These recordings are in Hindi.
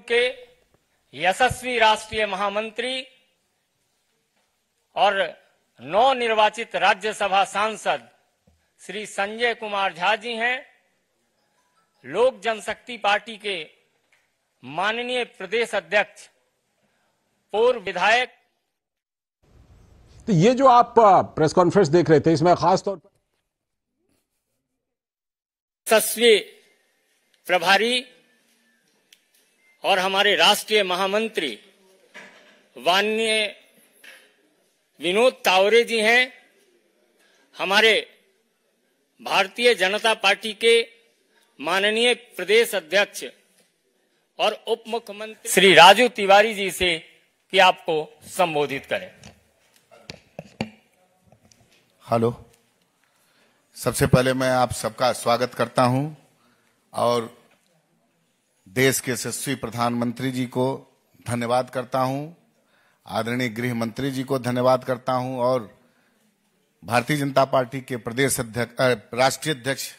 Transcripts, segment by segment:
के यशस्वी राष्ट्रीय महामंत्री और नवनिर्वाचित राज्यसभा सांसद श्री संजय कुमार झा जी हैं। लोक जनशक्ति पार्टी के माननीय प्रदेश अध्यक्ष, पूर्व विधायक। तो ये जो आप प्रेस कॉन्फ्रेंस देख रहे थे, इसमें खास तौर पर यशस्वी प्रभारी और हमारे राष्ट्रीय महामंत्री माननीय विनोद तावरे जी हैं। हमारे भारतीय जनता पार्टी के माननीय प्रदेश अध्यक्ष और उप मुख्यमंत्री श्री राजू तिवारी जी से कि आपको संबोधित करें। हेलो, सबसे पहले मैं आप सबका स्वागत करता हूं और देश के यशस्वी प्रधानमंत्री जी को धन्यवाद करता हूं, आदरणीय गृह मंत्री जी को धन्यवाद करता हूं और भारतीय जनता पार्टी के प्रदेश अध्यक्ष राष्ट्रीय अध्यक्ष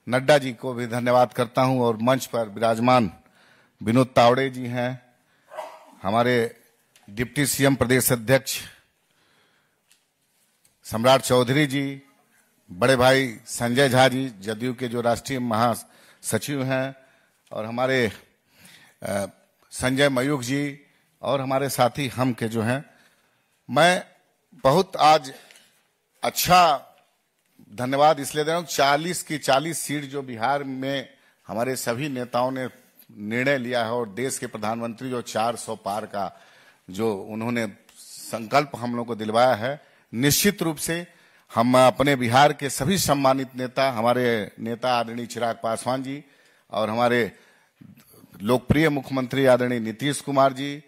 नड्डा जी को भी धन्यवाद करता हूं और मंच पर विराजमान विनोद तावड़े जी हैं, हमारे डिप्टी सीएम प्रदेश अध्यक्ष सम्राट चौधरी जी, बड़े भाई संजय झा जी जदयू के जो राष्ट्रीय महासचिव हैं, और हमारे संजय मयूख जी और हमारे साथी हम के जो हैं। मैं बहुत आज अच्छा धन्यवाद इसलिए दे रहा हूं, 40 की 40 सीट जो बिहार में हमारे सभी नेताओं ने निर्णय लिया है और देश के प्रधानमंत्री जो 400 पार का जो उन्होंने संकल्प हम लोग को दिलवाया है, निश्चित रूप से हम अपने बिहार के सभी सम्मानित नेता, हमारे नेता आदरणीय चिराग पासवान जी और हमारे लोकप्रिय मुख्यमंत्री आदरणीय नीतीश कुमार जी,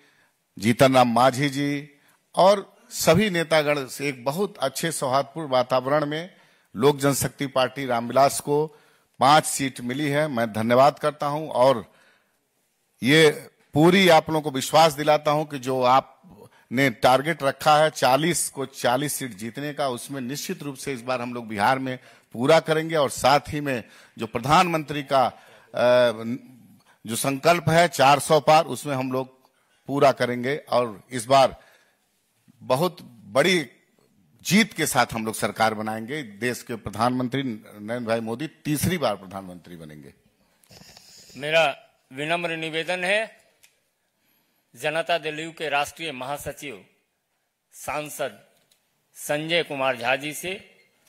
जीतन राम मांझी जी और सभी नेतागण से एक बहुत अच्छे सौहार्दपूर्ण वातावरण में लोक जनशक्ति पार्टी रामविलास को 5 सीट मिली है। मैं धन्यवाद करता हूं और ये पूरी आप लोगों को विश्वास दिलाता हूं कि जो आपने टारगेट रखा है 40 को 40 सीट जीतने का, उसमें निश्चित रूप से इस बार हम लोग बिहार में पूरा करेंगे और साथ ही में जो प्रधानमंत्री का जो संकल्प है 400 पार, उसमें हम लोग पूरा करेंगे और इस बार बहुत बड़ी जीत के साथ हम लोग सरकार बनाएंगे। देश के प्रधानमंत्री नरेंद्र भाई मोदी तीसरी बार प्रधानमंत्री बनेंगे। मेरा विनम्र निवेदन है जनता दल यू के राष्ट्रीय महासचिव सांसद संजय कुमार झा जी से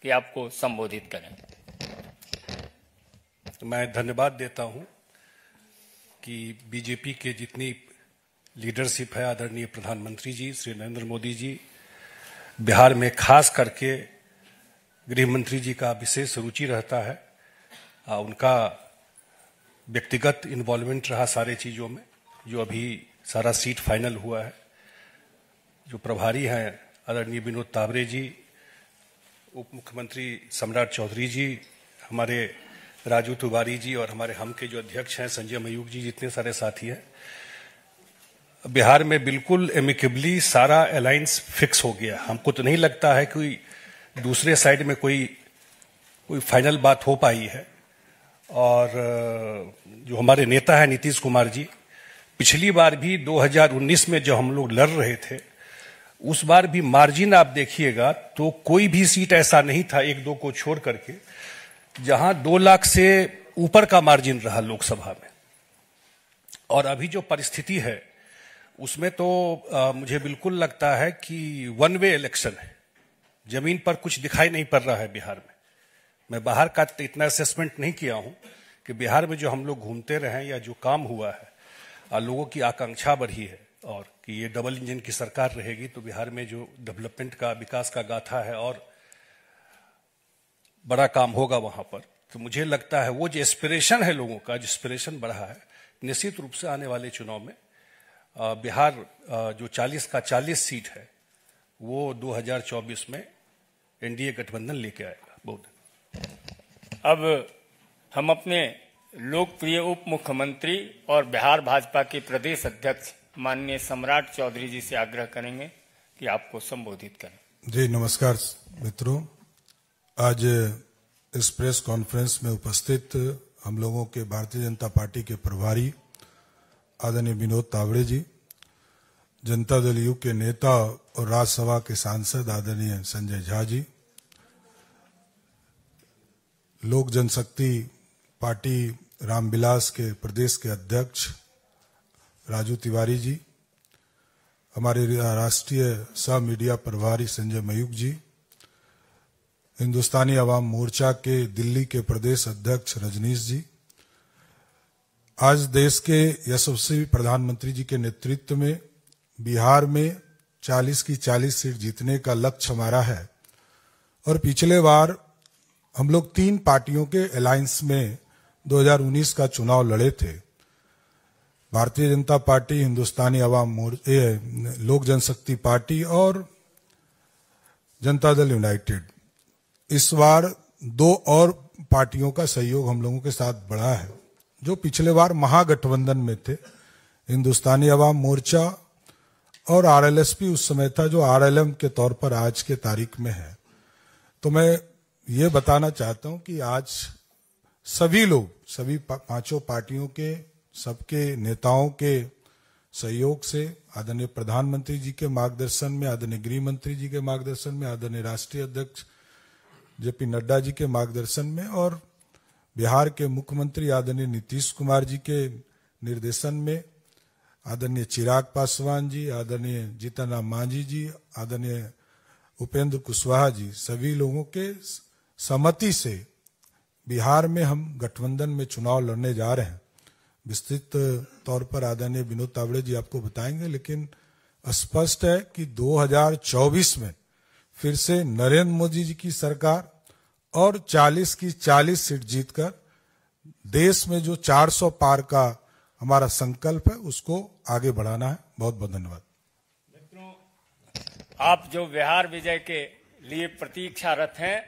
कि आपको संबोधित करें। मैं धन्यवाद देता हूं कि बीजेपी के जितनी लीडरशिप है, आदरणीय प्रधानमंत्री जी श्री नरेंद्र मोदी जी, बिहार में खास करके गृह मंत्री जी का विशेष रुचि रहता है। उनका व्यक्तिगत इन्वॉल्वमेंट रहा सारे चीज़ों में, जो अभी सारा सीट फाइनल हुआ है। जो प्रभारी हैं आदरणीय विनोद तावरे जी, उप मुख्यमंत्री सम्राट चौधरी जी, हमारे राजू तिवारी जी और हमारे हम के जो अध्यक्ष हैं संजय मयूख जी, जितने सारे साथी हैं, बिहार में बिल्कुल एमिकेबली सारा अलायंस फिक्स हो गया। हमको तो नहीं लगता है कि दूसरे साइड में कोई फाइनल बात हो पाई है। और जो हमारे नेता है नीतीश कुमार जी, पिछली बार भी 2019 में जो हम लोग लड़ रहे थे, उस बार भी मार्जिन आप देखिएगा तो कोई भी सीट ऐसा नहीं था, 1-2 को छोड़ करके, जहां 2 लाख से ऊपर का मार्जिन रहा लोकसभा में। और अभी जो परिस्थिति है उसमें तो मुझे बिल्कुल लगता है कि वन वे इलेक्शन है, जमीन पर कुछ दिखाई नहीं पड़ रहा है बिहार में। मैं बाहर का तो इतना असेसमेंट नहीं किया हूं कि बिहार में जो हम लोग घूमते रहे या जो काम हुआ है, लोगों की आकांक्षा बढ़ी है और कि ये डबल इंजन की सरकार रहेगी तो बिहार में जो डेवलपमेंट का, विकास का गाथा है और बड़ा काम होगा वहां पर। तो मुझे लगता है वो जो एस्पिरेशन है लोगों का, जो एस्पिरेशन बढ़ा है, निश्चित रूप से आने वाले चुनाव में बिहार जो 40 का 40 सीट है वो 2024 में एनडीए गठबंधन लेके आएगा। बहुत। अब हम अपने लोकप्रिय उप मुख्यमंत्री और बिहार भाजपा के प्रदेश अध्यक्ष माननीय सम्राट चौधरी जी से आग्रह करेंगे कि आपको संबोधित करें। जी नमस्कार मित्रों, आज इस प्रेस कॉन्फ्रेंस में उपस्थित हम लोगों के भारतीय जनता पार्टी के प्रभारी आदरणीय विनोद तावड़े जी, जनता दल यू के नेता और राज्यसभा के सांसद आदरणीय संजय झा जी, लोक जनशक्ति पार्टी रामविलास के प्रदेश के अध्यक्ष राजू तिवारी जी, हमारे राष्ट्रीय सह मीडिया प्रभारी संजय मयूख जी, हिंदुस्तानी अवाम मोर्चा के दिल्ली के प्रदेश अध्यक्ष रजनीश जी, आज देश के यशस्वी प्रधानमंत्री जी के नेतृत्व में बिहार में 40 की 40 सीट जीतने का लक्ष्य हमारा है और पिछले बार हम लोग 3 पार्टियों के अलायंस में 2019 का चुनाव लड़े थे। भारतीय जनता पार्टी, हिंदुस्तानी अवाम मोर्चा, लोक जनशक्ति पार्टी और जनता दल यूनाइटेड। इस बार 2 और पार्टियों का सहयोग हम लोगों के साथ बढ़ा है जो पिछले बार महागठबंधन में थे, हिंदुस्तानी अवाम मोर्चा और आरएलएसपी उस समय था जो आरएलएम के तौर पर आज के तारीख में है। तो मैं ये बताना चाहता हूं कि आज सभी लोग, सभी 5 पार्टियों के सबके नेताओं के सहयोग से, आदरणीय प्रधानमंत्री जी के मार्गदर्शन में, आदरणीय गृह मंत्री जी के मार्गदर्शन में, आदरणीय राष्ट्रीय अध्यक्ष जेपी नड्डा जी के मार्गदर्शन में और बिहार के मुख्यमंत्री आदरणीय नीतीश कुमार जी के निर्देशन में, आदरणीय चिराग पासवान जी, आदरणीय जीतन राम मांझी जी, आदरणीय उपेंद्र कुशवाहा जी, सभी लोगों के सहमति से बिहार में हम गठबंधन में चुनाव लड़ने जा रहे हैं। विस्तृत तौर पर आदरणीय विनोद तावड़े जी आपको बताएंगे, लेकिन स्पष्ट है कि 2024 में फिर से नरेंद्र मोदी जी की सरकार और 40 की 40 सीट जीतकर देश में जो 400 पार का हमारा संकल्प है उसको आगे बढ़ाना है। बहुत बहुत धन्यवाद। मित्रों, आप जो बिहार विजय के लिए प्रतीक्षारत हैं,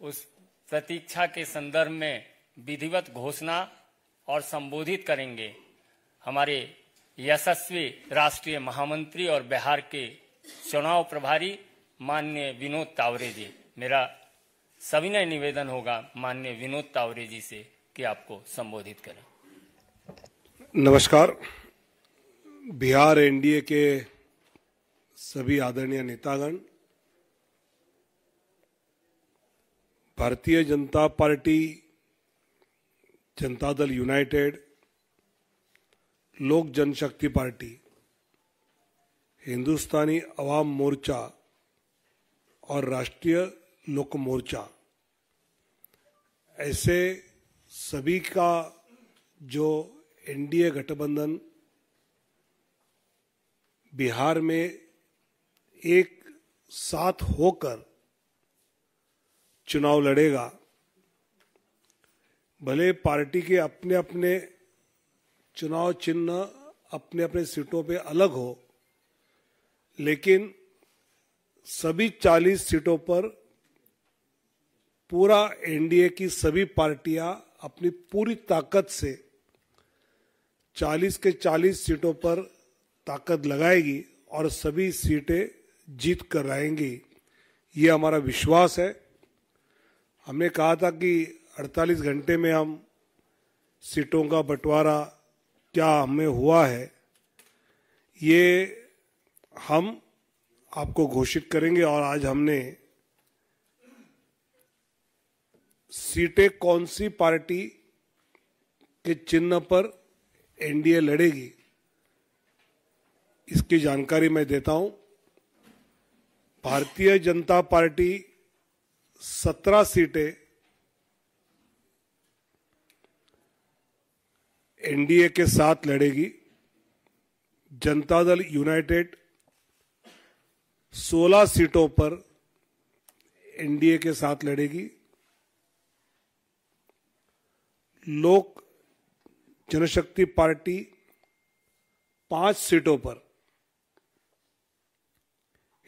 उस प्रतीक्षा के संदर्भ में विधिवत घोषणा और संबोधित करेंगे हमारे यशस्वी राष्ट्रीय महामंत्री और बिहार के चुनाव प्रभारी माननीय विनोद तावड़े जी। मेरा सविनय निवेदन होगा माननीय विनोद तावड़े जी से कि आपको संबोधित करें। नमस्कार। बिहार एनडीए के सभी आदरणीय नेतागण, भारतीय जनता पार्टी, जनता दल यूनाइटेड, लोक जनशक्ति पार्टी, हिंदुस्तानी अवाम मोर्चा और राष्ट्रीय लोक मोर्चा, ऐसे सभी का जो एनडीए गठबंधन बिहार में एक साथ होकर चुनाव लड़ेगा। भले पार्टी के अपने अपने चुनाव चिन्ह अपने अपने सीटों पे अलग हो, लेकिन सभी 40 सीटों पर पूरा एनडीए की सभी पार्टियां अपनी पूरी ताकत से 40 के 40 सीटों पर ताकत लगाएगी और सभी सीटें जीत कर आएंगी। ये हमारा विश्वास है। हमने कहा था कि 48 घंटे में हम सीटों का बंटवारा क्या हमें हुआ है, ये हम आपको घोषित करेंगे। और आज हमने सीटें कौन सी पार्टी के चिन्ह पर एनडीए लड़ेगी इसकी जानकारी मैं देता हूं। भारतीय जनता पार्टी 17 सीटें एनडीए के साथ लड़ेगी। जनता दल यूनाइटेड 16 सीटों पर एनडीए के साथ लड़ेगी। लोक जनशक्ति पार्टी 5 सीटों पर,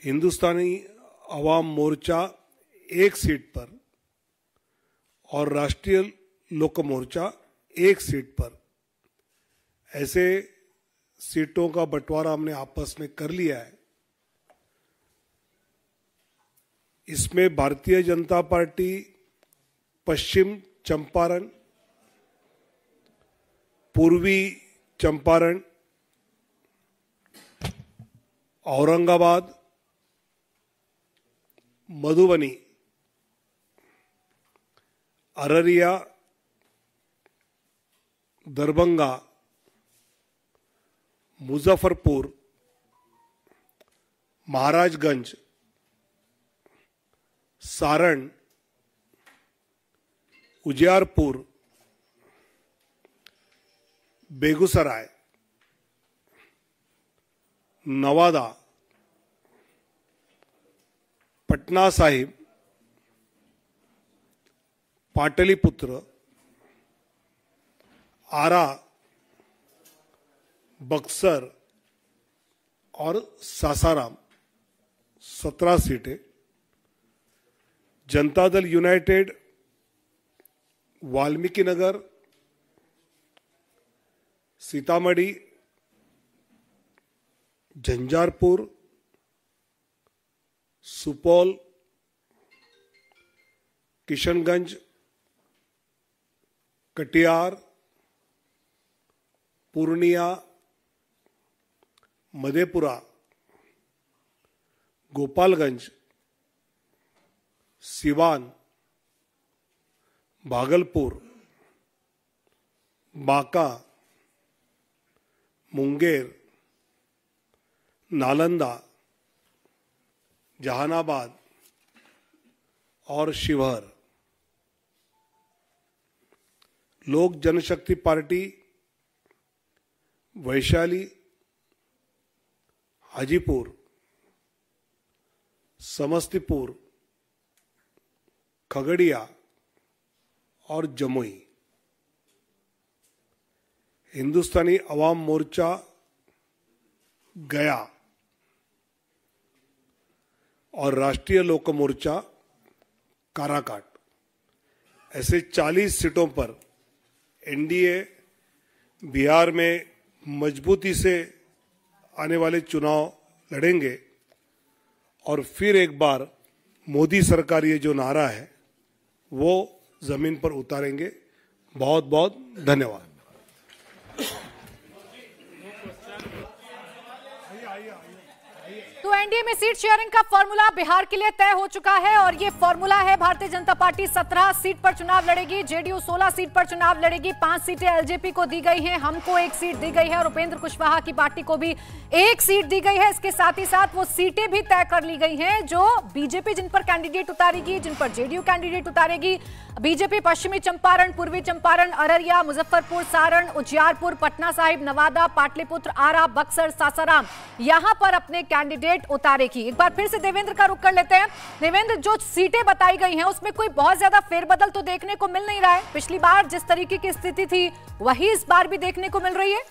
हिंदुस्तानी अवाम मोर्चा 1 सीट पर और राष्ट्रीय लोक मोर्चा 1 सीट पर, ऐसे सीटों का बंटवारा हमने आपस में कर लिया है। इसमें भारतीय जनता पार्टी पश्चिम चंपारण, पूर्वी चंपारण, औरंगाबाद, मधुबनी, अररिया, दरभंगा, मुजफ्फरपुर, महाराजगंज, सारण, उजियारपुर, बेगूसराय, नवादा, पटना साहिब, पाटलिपुत्र, आरा, बक्सर और सासाराम 17 सीटें। जनता दल यूनाइटेड वाल्मीकि नगर, सीतामढ़ी, झंझारपुर, सुपौल, किशनगंज, कटिहार, पूर्णिया, मधेपुरा, गोपालगंज, सिवान, भागलपुर, बांका, मुंगेर, नालंदा, जहानाबाद और शिवहर। लोक जनशक्ति पार्टी वैशाली, हाजीपुर, समस्तीपुर, खगड़िया और जमुई। हिंदुस्तानी अवाम मोर्चा गया और राष्ट्रीय लोक मोर्चा काराकाट, ऐसे 40 सीटों पर एनडीए बिहार में मजबूती से आने वाले चुनाव लड़ेंगे और फिर एक बार मोदी सरकार ये जो नारा है वो जमीन पर उतारेंगे। बहुत बहुत धन्यवाद। तो एनडीए में सीट शेयरिंग का फॉर्मूला बिहार के लिए तय हो चुका है और ये फॉर्मूला है, भारतीय जनता पार्टी 17 सीट पर चुनाव लड़ेगी, जेडीयू 16 सीट पर चुनाव लड़ेगी, 5 सीटें एलजेपी को दी गई हैं, हमको 1 सीट दी गई है और उपेंद्र कुशवाहा की पार्टी को भी 1 सीट दी गई है। इसके साथ ही साथ वो सीटें भी तय कर ली गई हैं जो बीजेपी जिन पर कैंडिडेट उतारेगी, जिन पर जेडीयू कैंडिडेट उतारेगी। बीजेपी पश्चिमी चंपारण, पूर्वी चंपारण, अररिया, मुजफ्फरपुर, सारण, उजियारपुर, पटना साहिब, नवादा, पाटलिपुत्र, आरा, बक्सर, सासाराम यहां पर अपने कैंडिडेट उतारेगी। एक बार फिर से देवेंद्र का रुख कर लेते हैं। देवेंद्र, जो सीटें बताई गई हैं उसमें कोई बहुत ज्यादा फेरबदल तो देखने को मिल नहीं रहा है। पिछली बार जिस तरीके की स्थिति थी वही इस बार भी देखने को मिल रही है।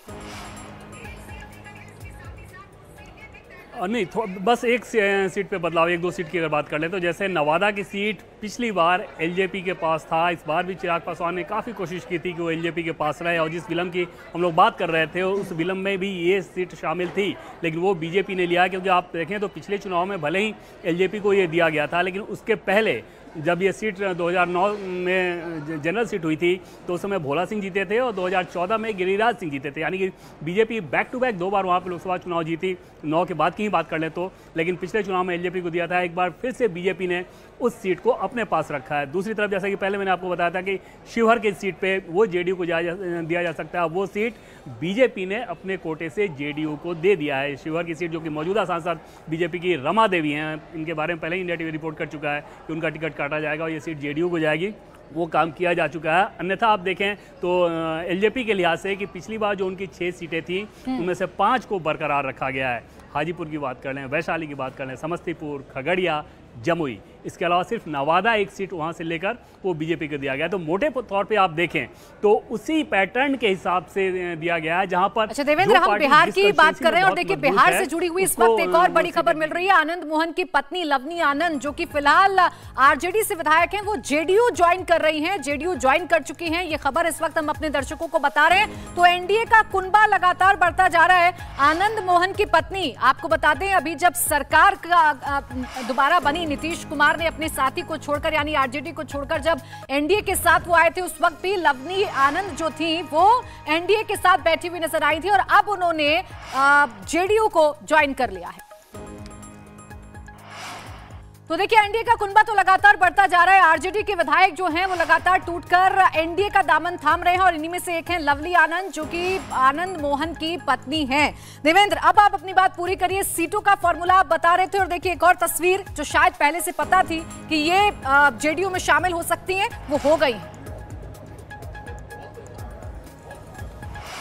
नहीं, बस एक सीट पे बदलाव, 1-2 सीट की अगर बात कर ले तो जैसे नवादा की सीट पिछली बार एलजेपी के पास था, इस बार भी चिराग पासवान ने काफ़ी कोशिश की थी कि वो एलजेपी के पास रहे और जिस विलम्ब की हम लोग बात कर रहे थे उस विलम्ब में भी ये सीट शामिल थी, लेकिन वो बीजेपी ने लिया। क्योंकि आप देखें तो पिछले चुनाव में भले ही एलजेपी को ये दिया गया था, लेकिन उसके पहले जब ये सीट 2009 में जनरल सीट हुई थी तो उस समय भोला सिंह जीते थे और 2014 में गिरिराज सिंह जीते थे। यानी कि बीजेपी बैक टू बैक 2 बार वहाँ पे लोकसभा चुनाव जीती, 9 के बाद की ही बात कर ले तो। लेकिन पिछले चुनाव में एलजेपी को दिया था, एक बार फिर से बीजेपी ने उस सीट को अपने पास रखा है। दूसरी तरफ जैसा कि पहले मैंने आपको बताया था कि शिवहर की सीट पे वो जेडीयू को दिया जा सकता है, वो सीट बीजेपी ने अपने कोटे से जेडीयू को दे दिया है। शिवहर की सीट जो कि मौजूदा सांसद बीजेपी की रमा देवी हैं, इनके बारे में पहले ही इंडिया टीवी रिपोर्ट कर चुका है कि उनका टिकट काटा जाएगा और ये सीट जेडीयू को जाएगी, वो काम किया जा चुका है। अन्यथा आप देखें तो एलजेपी के लिहाज से कि पिछली बार जो उनकी 6 सीटें थी उनमें से 5 को बरकरार रखा गया है। हाजीपुर की बात कर लें, वैशाली की बात कर लें, समस्तीपुर, खगड़िया, जमुई, इसके अलावा सिर्फ नवादा 1 सीट वहां से लेकर वो बीजेपी को दिया गया। तो मोटे तौर पे आप देखें तो उसी पैटर्न के हिसाब से दिया गया है जहां पर। अच्छा देवेंद्र, हम बिहार की बात कर रहे हैं और देखिए बिहार से जुड़ी हुई इस वक्त एक और बड़ी खबर मिल रही है। आनंद मोहन की पत्नी लवनी आनंद, जो कि फिलहाल आरजेडी से विधायक हैं, वो जेडीयू ज्वाइन कर रही हैं, जेडीयू ज्वाइन कर चुकी हैं। ये खबर इस वक्त हम अपने दर्शकों को बता रहे हैं। तो एनडीए का कुनबा लगातार बढ़ता जा रहा है। आनंद मोहन की पत्नी, आपको बता दें, अभी जब सरकार दोबारा बनी, नीतीश कुमार ने अपने साथी को छोड़कर यानी आरजेडी को छोड़कर जब एनडीए के साथ वो आए थे, उस वक्त भी लवनी आनंद जो थी वो एनडीए के साथ बैठी हुई नजर आई थी और अब उन्होंने जेडीयू को ज्वाइन कर लिया है। तो देखिए एनडीए का कुनबा तो लगातार बढ़ता जा रहा है। आरजेडी के विधायक जो हैं वो लगातार टूटकर एनडीए का दामन थाम रहे हैं और इन्हीं में से एक हैं लवली आनंद, जो कि आनंद मोहन की पत्नी हैं। देवेंद्र, अब आप अपनी बात पूरी करिए। सीटों का फॉर्मूला आप बता रहे थे और देखिए एक और तस्वीर जो शायद पहले से पता थी कि ये जेडीयू में शामिल हो सकती हैं, वो हो गई है।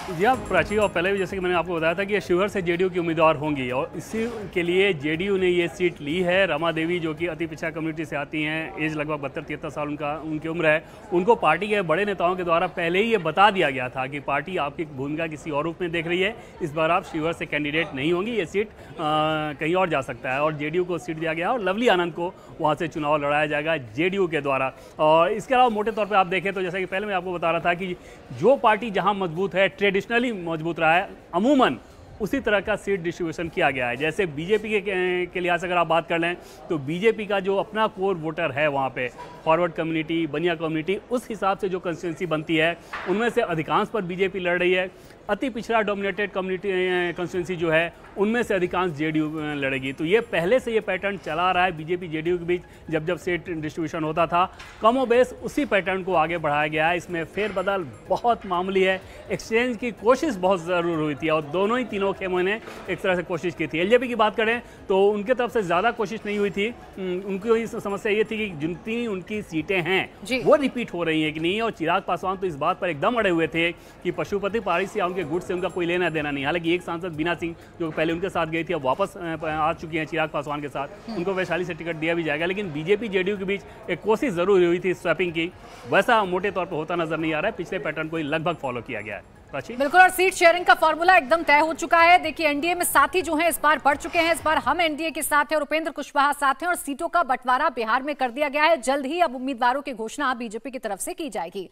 जी हाँ प्राची, और पहले भी जैसे कि मैंने आपको बताया था कि ये शिवहर से जेडीयू की उम्मीदवार होंगी और इसी के लिए जेडीयू ने ये सीट ली है। रमा देवी जो कि अति पिछड़ा कम्युनिटी से आती हैं, एज लगभग 72-73 साल उनकी उम्र है, उनको पार्टी के बड़े नेताओं के द्वारा पहले ही ये बता दिया गया था कि पार्टी आपकी भूमिका किसी और रूप में देख रही है, इस बार आप शिवहर से कैंडिडेट नहीं होंगी, ये सीट कहीं और जा सकता है और जेडीयू को सीट दिया गया और लवली आनंद को वहाँ से चुनाव लड़ाया जाएगा जेडीयू के द्वारा। और इसके अलावा मोटे तौर पर आप देखें तो जैसा कि पहले मैं आपको बता रहा था कि जो पार्टी जहाँ मजबूत है, ट्रेडिशनली मजबूत रहा है, अमूमन उसी तरह का सीट डिस्ट्रीब्यूशन किया गया है। जैसे बीजेपी के लिहाज से अगर आप बात कर लें तो बीजेपी का जो अपना कोर वोटर है वहाँ पे फॉरवर्ड कम्युनिटी, बनिया कम्युनिटी, उस हिसाब से जो कंस्टिट्यूंसी बनती है उनमें से अधिकांश पर बीजेपी लड़ रही है। अति पिछड़ा डोमिनेटेड कम्युनिटी कंस्टिट्यूंसी जो है उनमें से अधिकांश जेडीयू लड़ेगी। तो ये पहले से ये पैटर्न चला रहा है बीजेपी जेडीयू के बीच, जब जब सीट डिस्ट्रीब्यूशन होता था कमो बेस उसी पैटर्न को आगे बढ़ाया गया है। इसमें फेरबदल बहुत मामूली है, एक्सचेंज की कोशिश बहुत ज़रूर हुई थी और दोनों ही तीनों खेमों ने एक तरह से कोशिश की थी। एलजेपी की बात करें तो उनकी तरफ से ज़्यादा कोशिश नहीं हुई थी। उनकी समस्या ये थी कि जितनी उनकी सीटें हैं वो रिपीट हो रही हैं कि नहीं, और चिराग पासवान तो इस बात पर एकदम अड़े हुए थे कि पशुपति पारी से उनके गुट से उनका कोई लेना देना नहीं। हालांकि एक सांसद बीना सिंह जो पहले उनके साथ गई थी अब वापस आ चुकी हैं चिराग पासवान के साथ, उनको वैशाली से टिकट दिया भी जाएगा। लेकिन बीजेपी जेडीयू के बीच एक कोशिश जरूर हुई थी स्वैपिंग की, वैसा मोटे तौर पर होता नजर नहीं आ रहा है। पिछले पैटर्न को लगभग फॉलो किया गया है। बिल्कुल, और सीट शेयरिंग का फॉर्मूला एकदम तय हो चुका है। देखिए एनडीए में साथी जो हैं इस बार बढ़ चुके हैं। इस बार हम एनडीए के साथ हैं और उपेंद्र कुशवाहा साथ हैं और सीटों का बंटवारा बिहार में कर दिया गया है। जल्द ही अब उम्मीदवारों की घोषणा बीजेपी की तरफ से की जाएगी।